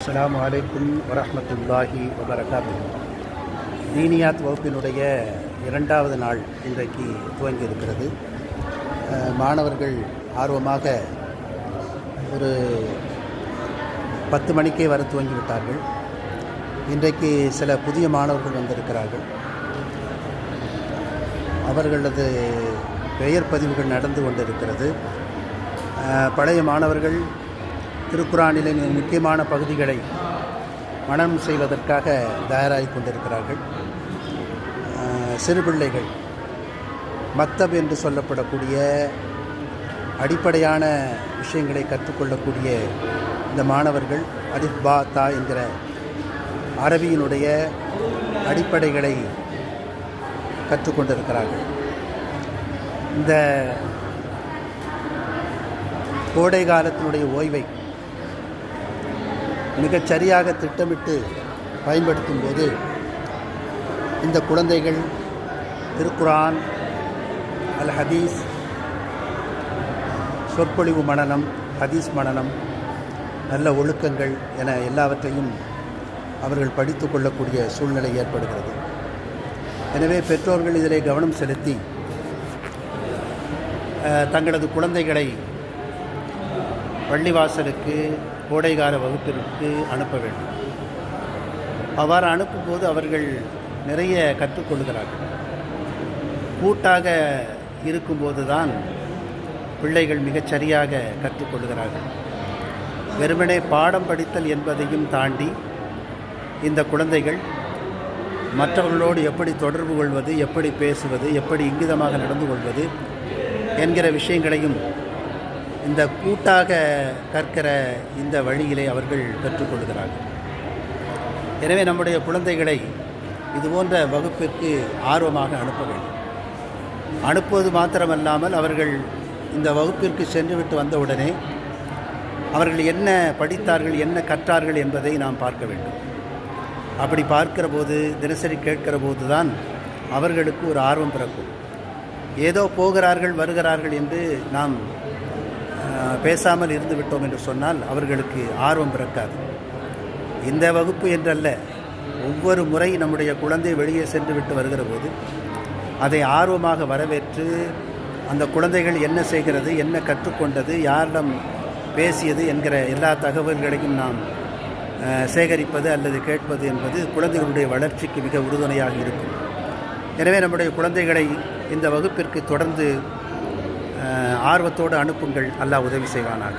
அஸ்ஸலாமு அலைக்கும் வரஹ்மத்துல்லாஹி வபரகாத்துஹு. தீனியாத் வகுப்பினுடைய இரண்டாவது நாள் இன்றைக்கு துவங்கி இருக்கிறது. மாணவர்கள் ஆர்வமாக ஒரு 10 மணிக்கே வர துவங்கிவிட்டார்கள். இன்றைக்கு சில புதிய மாணவர்கள் வந்திருக்கிறார்கள். அவர்களது பெயர் பதிவுகள் நடந்து கொண்டிருக்கிறது. பழைய மாணவர்கள் திருக்குரானிலே முக்கியமான பகுதிகளை மனனம் செய்வதற்காக தயாராகி கொண்டிருக்கிறார்கள். சிறு பிள்ளைகள் மக்தப் என்று சொல்லப்படக்கூடிய அடிப்படையான விஷயங்களை கற்றுக்கொள்ளக்கூடிய இந்த மாணவர்கள் அலிஃப் பா தா என்கிற அரபியினுடைய அடிப்படைகளை கற்றுக்கொண்டிருக்கிறார்கள். இந்த கோடை காலத்தினுடைய ஓய்வை மிகச் சரியாக திட்டமிட்டு பயன்படுத்தும் போது இந்த குழந்தைகள் திருக்குரான், அல் ஹதீஸ், சொற்பொழிவு மனனம், ஹதீஸ் மனனம், நல்ல ஒழுக்கங்கள் என எல்லாவற்றையும் அவர்கள் படித்து கொள்ளக்கூடிய சூழ்நிலை ஏற்படுகிறது. எனவே பெற்றோர்கள் இதிலே கவனம் செலுத்தி தங்களது குழந்தைகளை பள்ளிவாசலுக்கு, கோடைகால வகுப்பிற்கு அனுப்ப வேண்டும். அவ்வாறு அனுப்பும்போது அவர்கள் நிறைய கற்றுக்கொள்கிறார்கள். கூட்டாக இருக்கும்போது தான் பிள்ளைகள் மிகச்சரியாக கற்றுக்கொள்கிறார்கள். வெறுமனே பாடம் படித்தல் என்பதையும் தாண்டி இந்த குழந்தைகள் மற்றவர்களோடு எப்படி தொடர்பு கொள்வது, எப்படி பேசுவது, எப்படி இங்கிதமாக நடந்து கொள்வது என்கிற விஷயங்களையும் இந்த கூட்டாக கற்கிற இந்த வழியிலே அவர்கள் கற்றுக்கொள்கிறார்கள். எனவே நம்முடைய குழந்தைகளை இதுபோன்ற வகுப்பிற்கு ஆர்வமாக அனுப்ப வேண்டும். அனுப்புவது மாத்திரமல்லாமல் அவர்கள் இந்த வகுப்பிற்கு சென்றுவிட்டு வந்தவுடனே அவர்கள் என்ன படித்தார்கள், என்ன கற்றார்கள் என்பதை நாம் பார்க்க வேண்டும். அப்படி பார்க்கிற போது, தினசரி கேட்கிற போது தான் அவர்களுக்கு ஒரு ஆர்வம் பிறக்கும். ஏதோ போகிறார்கள் வருகிறார்கள் என்று நாம் பேசாமல் இருந்து விட்டோம் என்று சொன்னால் அவர்களுக்கு ஆர்வம் பிறக்காது. இந்த வகுப்பு என்றல்ல, ஒவ்வொரு முறை நம்முடைய குழந்தை வெளியே சென்று விட்டு வருகிற போது அதை ஆர்வமாக வரவேற்று அந்த குழந்தைகள் என்ன செய்கிறது, என்ன கற்றுக்கொண்டது, யாரிடம் பேசியது என்கிற எல்லா தகவல்களையும் நாம் சேகரிப்பது அல்லது கேட்பது என்பது குழந்தைகளுடைய வளர்ச்சிக்கு மிக உறுதுணையாக இருக்கும். எனவே நம்முடைய குழந்தைகளை இந்த வகுப்பிற்கு தொடர்ந்து ஆர்வத்தோடு அனுப்புங்கள். அல்லாஹ் உதவி செய்வானாக.